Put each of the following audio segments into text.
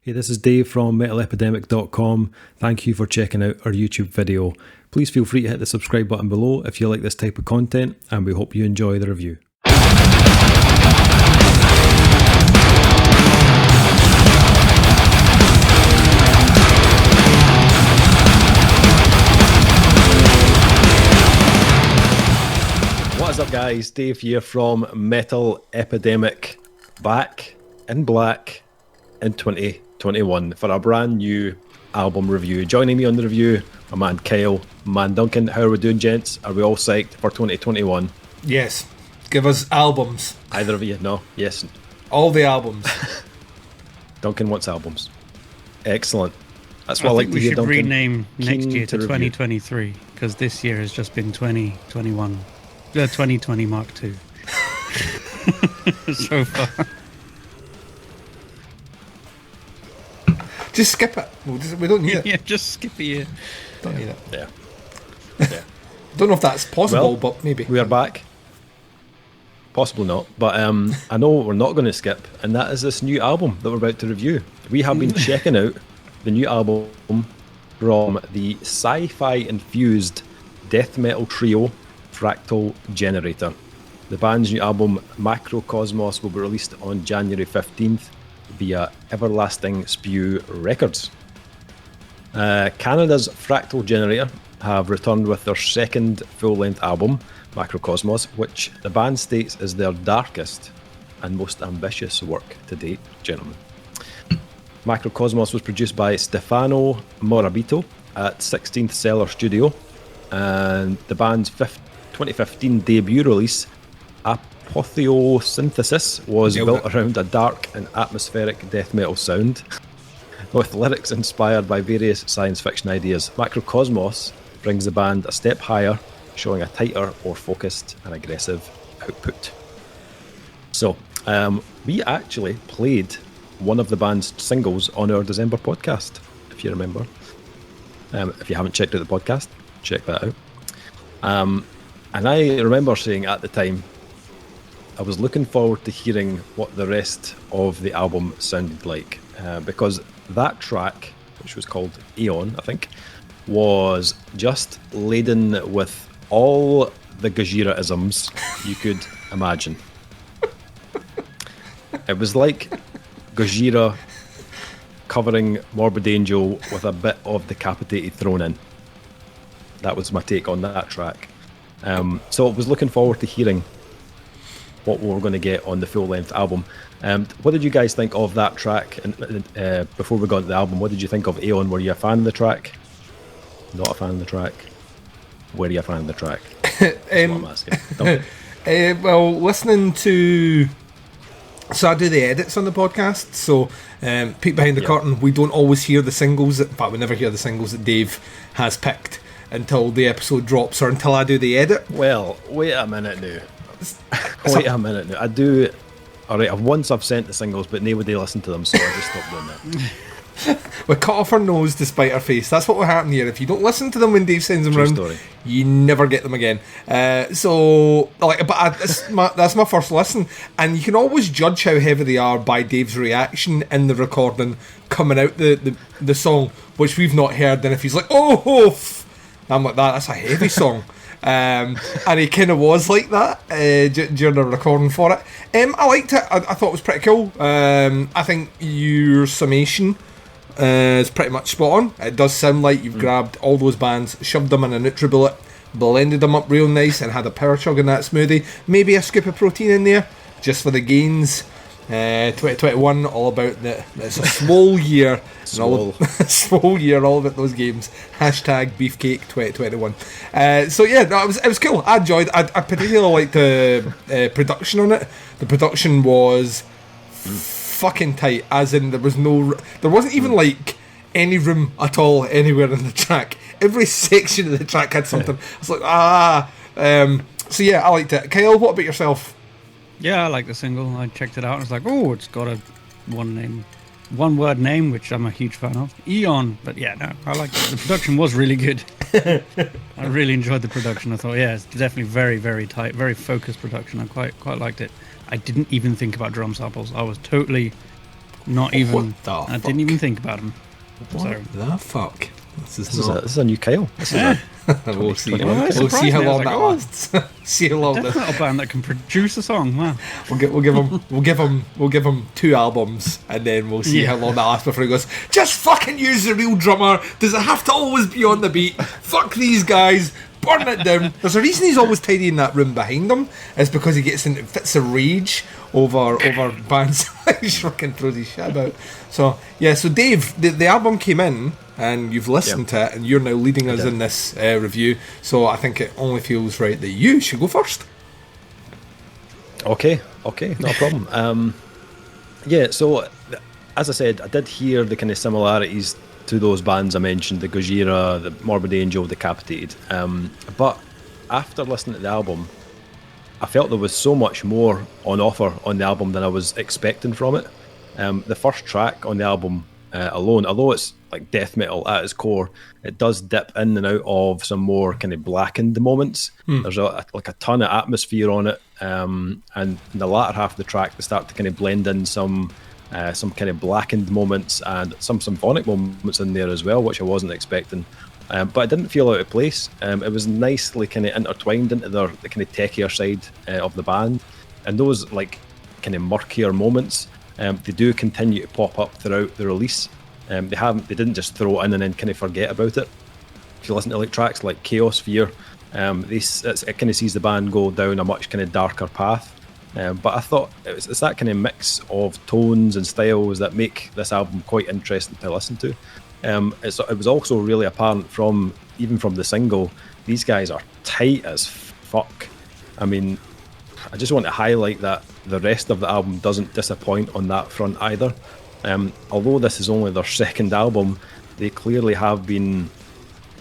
Hey, this is Dave from MetalEpidemic.com. Thank you for checking out our YouTube video. Please feel free to hit the subscribe button below if you like this type of content, and we hope you enjoy the review. What's up, guys? Dave here from Metal Epidemic, back in black in 2021 for a brand new album review. Joining me on the review, my man Kyle, my man Duncan. How are we doing, gents? Are we all psyched for 2021? Yes. Give us albums. Either of you? No? Yes. All the albums. Duncan wants albums. Excellent. That's what I like to hear, Duncan. We should rename next year to review. 2023, because this year has just been 2021. 2020 Mark II. So far. Just skip it. We don't need it. Yeah, just skip a year. Don't need it. Yeah. Don't know if that's possible, Well, but maybe. We are back. Possibly not, but I know what we're not going to skip, and that is this new album that we're about to review. We have been checking out the new album from the sci-fi infused death metal trio Fractal Generator. The band's new album Macrocosmos will be released on January 15th via Everlasting Spew Records. Canada's Fractal Generator have returned with their second full-length album, Macrocosmos, which the band states is their darkest and most ambitious work to date, gentlemen. Macrocosmos was produced by Stefano Morabito at 16th Cellar Studio, and the band's 2015 debut release, Apotheosynthesis, was built around a dark and atmospheric death metal sound, with lyrics inspired by various science fiction ideas. Macrocosmos brings the band a step higher, showing a tighter, more focused and aggressive output. So, we actually played one of the band's singles on our December podcast, if you remember. If you haven't checked out the podcast, check that out. And I remember saying at the time, I was looking forward to hearing what the rest of the album sounded like, because that track, which was called Aeon, I think, was just laden with all the Gojira-isms you could imagine. It was like Gojira covering Morbid Angel with a bit of Decapitated thrown in. That was my take on that track. So I was looking forward to hearing what we were going to get on the full-length album. What did you guys think of that track? And before we got to the album, what did you think of Aeon? Were you a fan of the track? Not a fan of the track? Were you a fan of the track? That's what I'm asking. Well, listening to... So I do the edits on the podcast, so peek behind the curtain, we don't always hear the singles, in fact we never hear the singles that Dave has picked until the episode drops or until I do the edit. Well, wait a minute now. I do... Alright, I've sent the singles, but nobody listened to them, so I just stopped doing that. We cut off our nose to spite our face. That's what will happen here. If you don't listen to them when Dave sends them True around, story. you never get them again. That's my first listen, and you can always judge how heavy they are by Dave's reaction in the recording coming out the song, which we've not heard. And if he's like, I'm like, that's a heavy song. And he kind of was like that during the recording for it. I liked it. I thought it was pretty cool. I think your summation is pretty much spot on. It does sound like you've grabbed all those bands, shoved them in a NutriBullet, blended them up real nice, and had a power chug in that smoothie. Maybe a scoop of protein in there, just for the gains. 2021, all about it's a swole year. Swole year, all about those games. Hashtag Beefcake 2021. So yeah, no, it was cool. I enjoyed. I particularly liked the production on it. The production was fucking tight, as in there wasn't even like any room at all anywhere in the track. Every section of the track had something. I was like, so yeah, I liked it. Kyle, what about yourself? Yeah, I like the single. I checked it out and I was like, oh, it's got a one word name, which I'm a huge fan of. Aeon. But yeah, no, I like it. The production was really good. I really enjoyed the production. I thought, yeah, it's definitely very, very tight, very focused production. I quite liked it. I didn't even think about drum samples. I was totally Not even. What the I fuck? didn't even think about him. What So the fuck? This is This not. is a new Kyle. This is a We'll see. 21 Well, We'll see how surprised me. I long was that like, lasts. See how long death that. metal band that can produce a song. Wow. We'll give him 2 albums, and then we'll see Yeah. how long that lasts before he goes. Just fucking use the real drummer. Does it have to always be on the beat? Fuck these guys. Burn it down. There's a reason he's always tidying that room behind him. Is because he gets into fits of rage over bands. He's fucking throws his shit about. So yeah. So Dave, the album came in, and you've listened to it, and you're now leading us in this review. So I think it only feels right that you should go first. Okay, not a problem. Yeah, so as I said, I did hear the kind of similarities to those bands I mentioned, the Gojira, the Morbid Angel, Decapitated. But after listening to the album, I felt there was so much more on offer on the album than I was expecting from it. The first track on the album alone, although it's like death metal at its core, it does dip in and out of some more kind of blackened moments. There's a ton of atmosphere on it, and in the latter half of the track they start to kind of blend in some kind of blackened moments and some symphonic moments in there as well, which I wasn't expecting. But it didn't feel out of place. It was nicely kind of intertwined into the kind of techier side of the band, and those like kind of murkier moments, they do continue to pop up throughout the release. They didn't just throw it in and then kind of forget about it. If you listen to like tracks like Chaos Fear, it kind of sees the band go down a much kind of darker path. But I thought it's that kind of mix of tones and styles that make this album quite interesting to listen to. It was also really apparent even from the single, these guys are tight as fuck. I mean, I just want to highlight that the rest of the album doesn't disappoint on that front either. Although this is only their second album, they clearly have been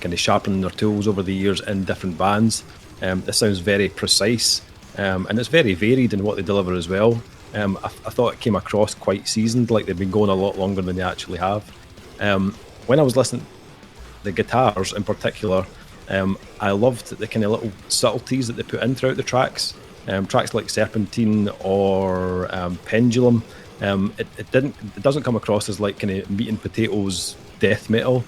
kind of sharpening their tools over the years in different bands. This sounds very precise, and it's very varied in what they deliver as well. I thought it came across quite seasoned, like they've been going a lot longer than they actually have. When I was listening to the guitars in particular, I loved the kind of little subtleties that they put in throughout the tracks. Tracks like Serpentine or Pendulum, it doesn't come across as like kind of meat and potatoes death metal.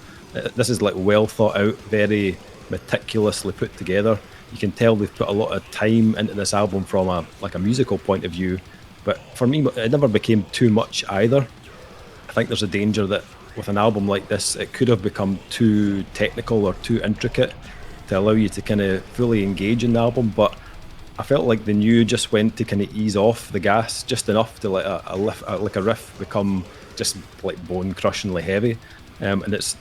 This is like well thought out, very meticulously put together. You can tell they've put a lot of time into this album from a musical point of view, but for me it never became too much either. I think there's a danger that with an album like this it could have become too technical or too intricate to allow you to kind of fully engage in the album, but I felt like the new just went to kind of ease off the gas just enough to let a riff become just like bone crushingly heavy, and it's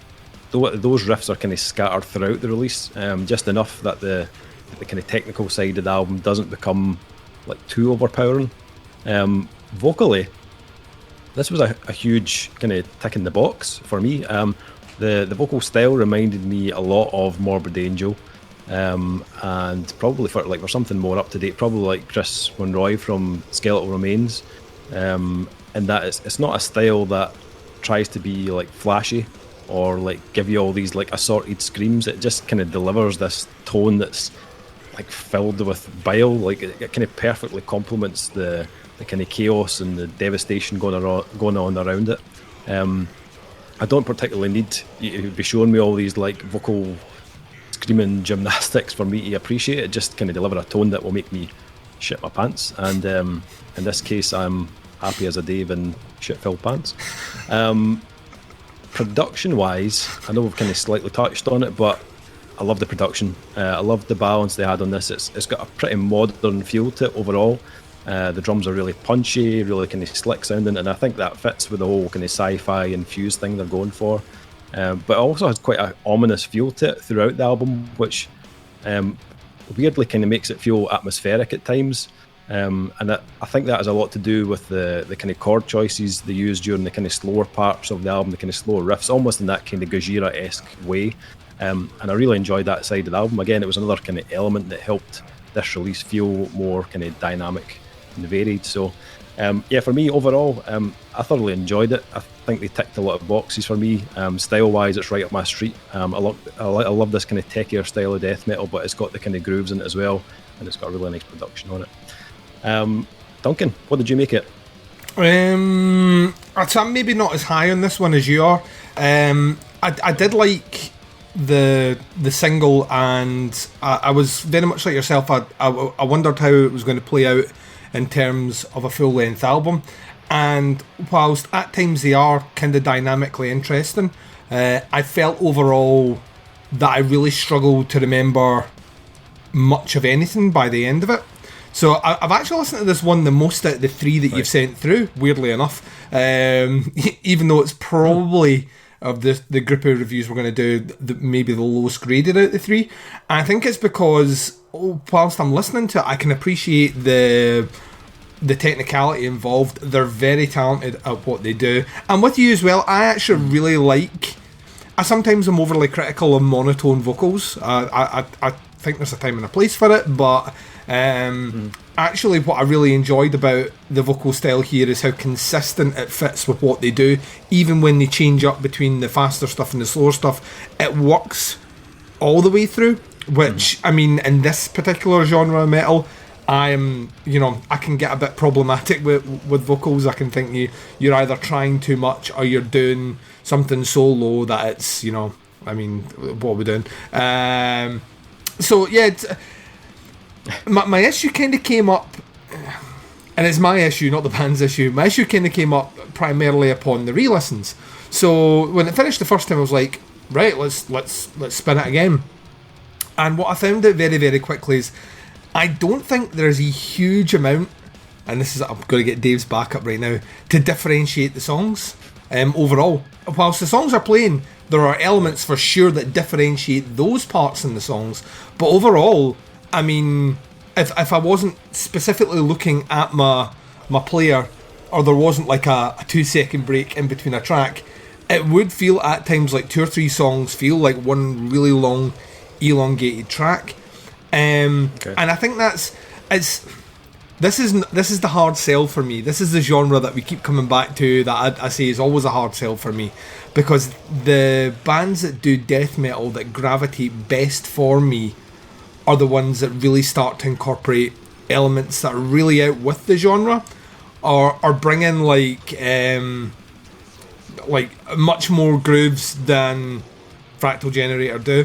those riffs are kind of scattered throughout the release, just enough that the kind of technical side of the album doesn't become like too overpowering. Vocally, this was a huge kind of tick in the box for me. The vocal style reminded me a lot of Morbid Angel. And probably for something more up to date, probably like Chris Monroy from Skeletal Remains, and that it's not a style that tries to be like flashy or like give you all these like assorted screams. It just kind of delivers this tone that's like filled with bile. Like it kind of perfectly complements the kind of chaos and the devastation going on around it. I don't particularly need you to be showing me all these like vocal screaming gymnastics for me to appreciate it. Just kind of deliver a tone that will make me shit my pants, and in this case I'm happy as a Dave in shit-filled pants. Production wise, I know we've kind of slightly touched on it, but I love the production. I love the balance they had on this. It's got a pretty modern feel to it overall. The drums are really punchy, really kind of slick sounding, and I think that fits with the whole kind of sci-fi infused thing they're going for. But it also has quite an ominous feel to it throughout the album, which weirdly kind of makes it feel atmospheric at times. And I think that has a lot to do with the kind of chord choices they use during the kind of slower parts of the album, the kind of slower riffs, almost in that kind of Gojira-esque way. And I really enjoyed that side of the album. Again, it was another kind of element that helped this release feel more kind of dynamic and varied. So yeah, for me overall, I thoroughly enjoyed it. I think they ticked a lot of boxes for me. Style wise, it's right up my street. I love this kind of techier style of death metal, but it's got the kind of grooves in it as well, and it's got a really nice production on it. Duncan, what did you make it? So I'm maybe not as high on this one as you are. I did like the single, and I was very much like yourself. I wondered how it was going to play out in terms of a full length album. And whilst at times they are kind of dynamically interesting, I felt overall that I really struggled to remember much of anything by the end of it. So I've actually listened to this one the most out of the three that you've sent through, weirdly enough, even though it's probably of the group of reviews we're going to do maybe the lowest graded out of the three. And I think it's because whilst I'm listening to it, I can appreciate the technicality involved. They're very talented at what they do. And with you as well, I actually really like... I sometimes am overly critical of monotone vocals. I think there's a time and a place for it, but actually what I really enjoyed about the vocal style here is how consistent it fits with what they do. Even when they change up between the faster stuff and the slower stuff, it works all the way through, which, I mean, in this particular genre of metal, I can get a bit problematic with vocals. I can think you're either trying too much or you're doing something so low that it's, I mean, what are we doing? So yeah, my issue kind of came up, and it's my issue, not the band's issue. My issue kind of came up primarily upon the re-listens. So when it finished the first time, I was like, right, let's spin it again. And what I found out very, very quickly is I don't think there's a huge amount, and this is, I'm going to get Dave's back up right now, to differentiate the songs overall. Whilst the songs are playing, there are elements for sure that differentiate those parts in the songs, but overall, I mean, if I wasn't specifically looking at my player, or there wasn't like a 2-second break in between a track, it would feel at times like 2 or 3 songs feel like one really long, elongated track. Okay. And I think this is the hard sell for me. This is the genre that we keep coming back to, that I say is always a hard sell for me, because the bands that do death metal that gravitate best for me are the ones that really start to incorporate elements that are really out with the genre, or bring in like much more grooves than Fractal Generator do.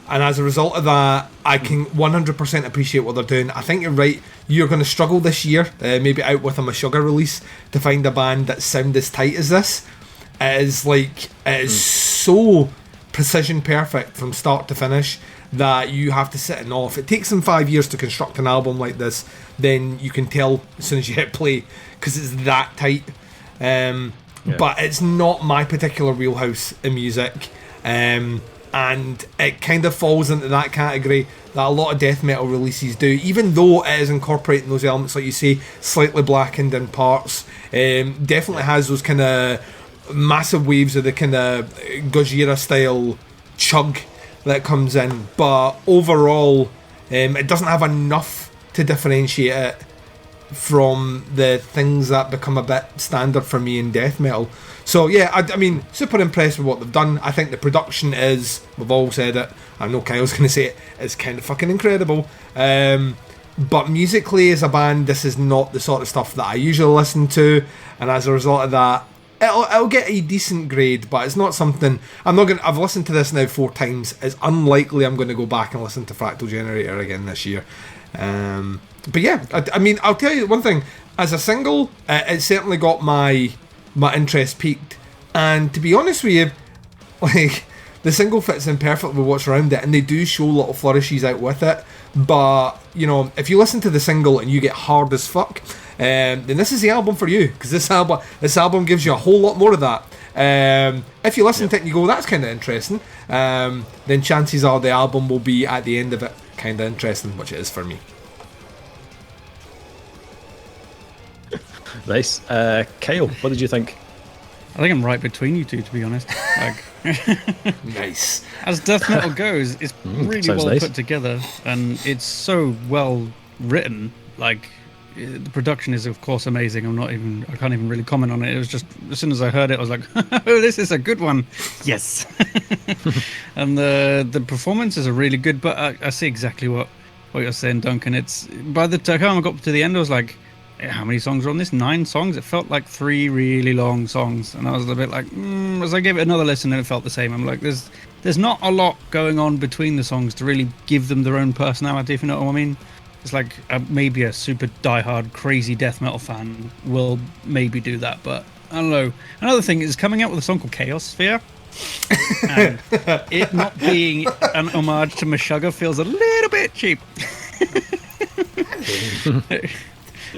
And as a result of that, I can 100% appreciate what they're doing. I think you're right. You're going to struggle this year, maybe out with a Meshuggah release, to find a band that sound as tight as this. It is so precision perfect from start to finish that you have to sit in awe. If it takes them 5 years to construct an album like this, then you can tell as soon as you hit play, because it's that tight. But it's not my particular wheelhouse in music. And it kind of falls into that category that a lot of death metal releases do, even though it is incorporating those elements, like you say, slightly blackened in parts. Definitely has those kind of massive waves of the kind of Gojira style chug that comes in, but overall it doesn't have enough to differentiate it from the things that become a bit standard for me in death metal. So yeah, I mean, super impressed with what they've done. I think the production is, we've all said it, I know Kyle's going to say it, it's kind of fucking incredible. But musically as a band, this is not the sort of stuff that I usually listen to, and as a result of that, it'll get a decent grade, but it's not something I've listened to this now 4 times. It's unlikely I'm going to go back and listen to Fractal Generator again this year. But yeah, I mean, I'll tell you one thing, as a single, it certainly got my interest peaked, and to be honest with you, like, the single fits in perfectly with what's around it, and they do show little flourishes out with it. But if you listen to the single and you get hard as fuck, then this is the album for you, because this album gives you a whole lot more of that. If you listen to it and you go, that's kind of interesting, then chances are the album will be at the end of it kind of interesting, which it is for me. Nice. Kyle, what did you think? I think I'm right between you two, to be honest. Like, nice. As death metal goes, it's really well nice. put together, and it's so well written. Like, the production is, of course, amazing. I can't even really comment on it. It was just, as soon as I heard it, I was like, oh, this is a good one. Yes. And the performances are really good, but I see exactly what you're saying, Duncan. It's, by the time I got to the end, I was like, how many songs are on this? 9 songs. It felt like 3 really long songs, and I was a bit like, as I gave it another listen, and it felt the same. I'm like, there's not a lot going on between the songs to really give them their own personality, if you know what I mean. It's like maybe a super diehard crazy death metal fan will maybe do that, but I don't know. Another thing is coming out with a song called Chaos Sphere, and it not being an homage to Meshuggah feels a little bit cheap.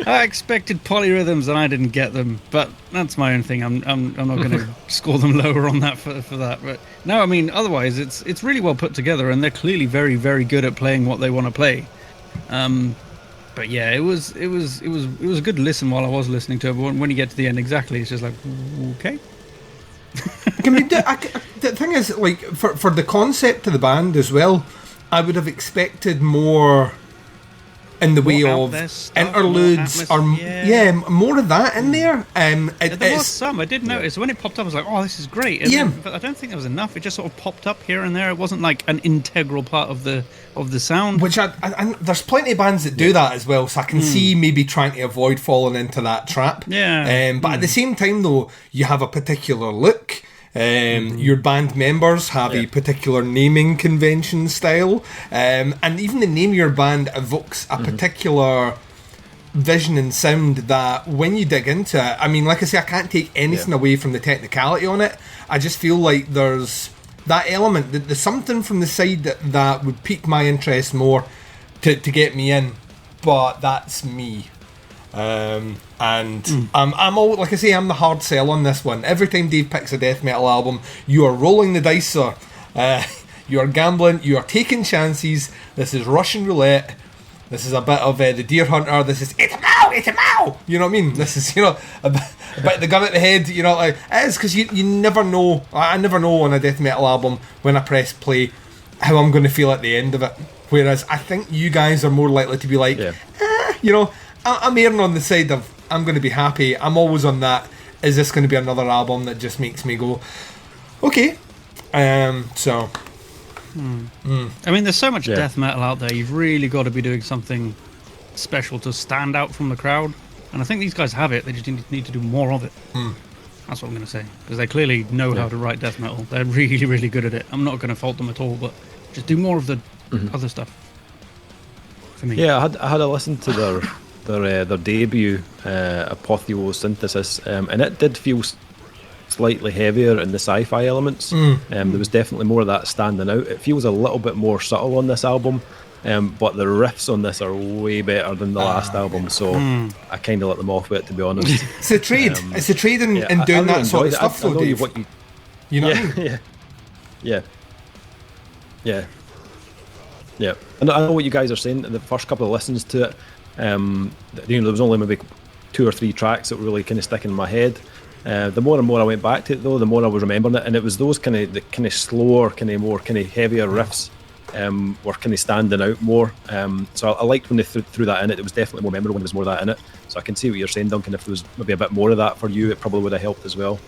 I expected polyrhythms and I didn't get them, but that's my own thing. I'm not going to score them lower on that for that. But no, I mean, otherwise it's really well put together, and they're clearly very, very good at playing what they want to play. But yeah, it was a good listen while I was listening to it. But when you get to the end, exactly, it's just like, okay. The thing is, like, for the concept of the band as well, I would have expected more in the way of interludes or more of that in there. There was some I did notice when it popped up. I was like, "Oh, this is great!" But I don't think there was enough. It just sort of popped up here and there. It wasn't like an integral part of the sound. Which there's plenty of bands that do that as well. So I can see maybe trying to avoid falling into that trap. Yeah. But at the same time, though, you have a particular look. Your band members have a particular naming convention style, and even the name of your band evokes a particular vision and sound that when you dig into it, I mean, like I say, I can't take anything away from the technicality on it. I just feel like there's that element, that there's something from the side that would pique my interest more to get me in, but that's me. I'm all, like I say, I'm the hard sell on this one. Every time Dave picks a death metal album, you are rolling the dice, sir. You are gambling, you are taking chances. This is Russian roulette. This is a bit of the Deer Hunter. This is it's a mow. You know what I mean? This is, a bit of the gun at the head. Like it is, because you never know. I never know on a death metal album when I press play how I'm going to feel at the end of it. Whereas I think you guys are more likely to be like, I'm erring on the side of I'm going to be happy. I'm always on that. Is this going to be another album that just makes me go, okay? I mean, there's so much death metal out there. You've really got to be doing something special to stand out from the crowd. And I think these guys have it. They just need to do more of it. That's what I'm going to say. Because they clearly know how to write death metal. They're really, really good at it. I'm not going to fault them at all, but just do more of the other stuff. For me. Yeah, I had a listen to their debut, Apotheosynthesis, and it did feel slightly heavier in the sci-fi elements. There was definitely more of that standing out. It feels a little bit more subtle on this album, but the riffs on this are way better than the last album, so I kind of let them off with it, to be honest. It's a trade. It's a trade in doing that sort of stuff, though, Dave. You know what I mean? Yeah. And I know what you guys are saying. The first couple of listens to it, there was only maybe 2 or 3 tracks that were really kind of sticking in my head. The more and more I went back to it, though, the more I was remembering it, and it was those kind of slower, more heavier riffs were kind of standing out more. So I liked when they threw that in it. It was definitely more memorable when there was more of that in it. So I can see what you're saying, Duncan. If there was maybe a bit more of that for you, it probably would have helped as well.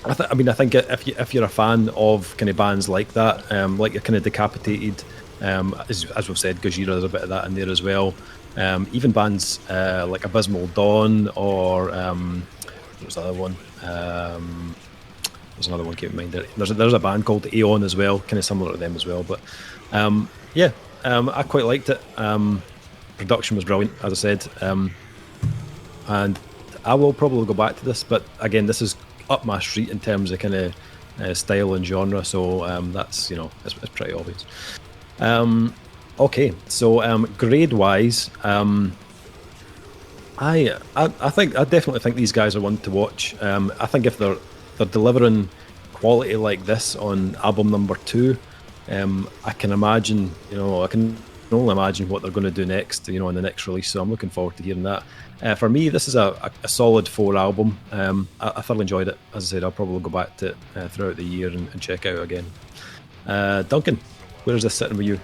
I think if you're a fan of kind of bands like that, like your kind of Decapitated, as we've said, Gojira, there's a bit of that in there as well. Even bands like Abysmal Dawn, or what was the other one? There's another one keep in mind. There's a band called Aeon as well, kind of similar to them as well. But I quite liked it. Production was brilliant, as I said, and I will probably go back to this. But again, this is up my street in terms of kind of style and genre. So that's it's pretty obvious. Okay, so grade wise, I definitely think these guys are one to watch. I think if they're delivering quality like this on album number 2, I can imagine, I can only imagine what they're going to do next, on the next release. So I'm looking forward to hearing that. For me, this is a solid 4 album. I thoroughly enjoyed it. As I said, I'll probably go back to it throughout the year and check out again. Duncan, where is this sitting with you?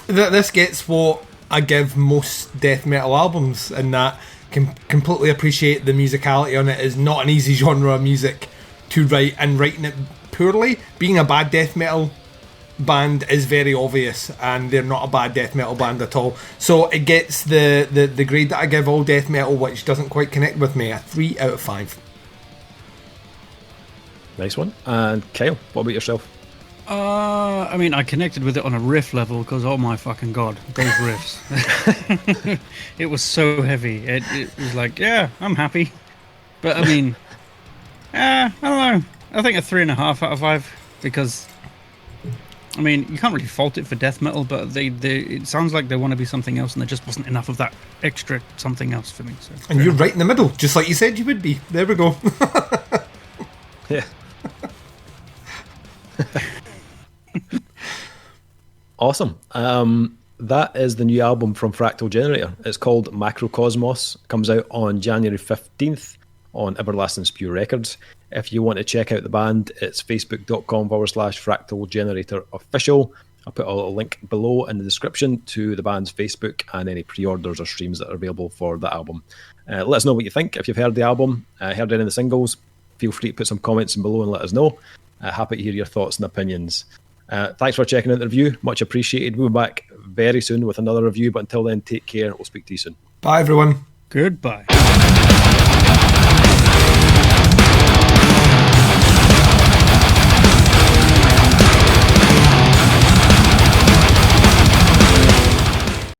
This gets what I give most death metal albums, in that can completely appreciate the musicality on it. Is not an easy genre of music to write, and writing it poorly, being a bad death metal band is very obvious, and they're not a bad death metal band at all. So it gets the grade that I give all death metal, which doesn't quite connect with me, a 3 out of 5. Nice one. And Kyle, what about yourself? I mean, I connected with it on a riff level because, oh my fucking god, those riffs. It was so heavy. It was like, yeah, I'm happy. But I mean, I don't know. I think a 3.5 out of 5 because, I mean, you can't really fault it for death metal, but it sounds like they want to be something else, and there just wasn't enough of that extra something else for me. So, and you're right in the middle, just like you said you would be. There we go. Yeah. Awesome. That is the new album from Fractal Generator. It's called Macrocosmos. Comes out on January 15th on Everlasting Spew Records. If you want to check out the band, it's facebook.com/Fractal Generator Official. I'll put a little link below in the description to the band's Facebook and any pre-orders or streams that are available for the album. Let us know what you think. If you've heard the album, heard any of the singles, feel free to put some comments in below and let us know. Happy to hear your thoughts and opinions. Thanks for checking out the review. Much appreciated. We'll be back very soon with another review, but until then, take care. We'll speak to you soon. Bye, everyone. goodbye.